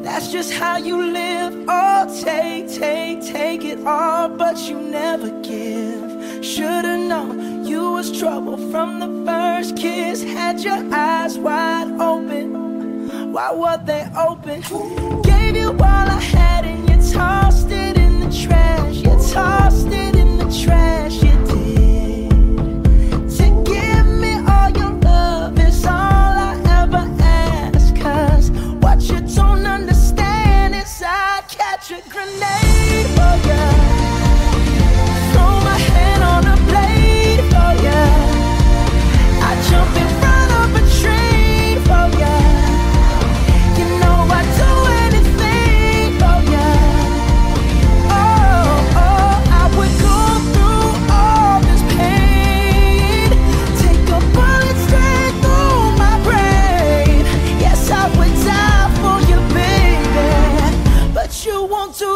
That's just how you live. Oh, take it all, but you never give. Should've known you was trouble from the first kiss. Had your eyes wide open, why were they open? Gave you all I had and you tossed it in the trash. You tossed it in the trash, you did. To give me all your love is all I ever ask. Cause what you don't understand is I'd catch a grenade for ya, throw my hand on a blade for ya, I'd jump in front of a train for ya. You know I'd do anything for ya. Oh, I would go through all this pain, take a bullet straight through my brain. Yes, I would die for you, baby, but you won't do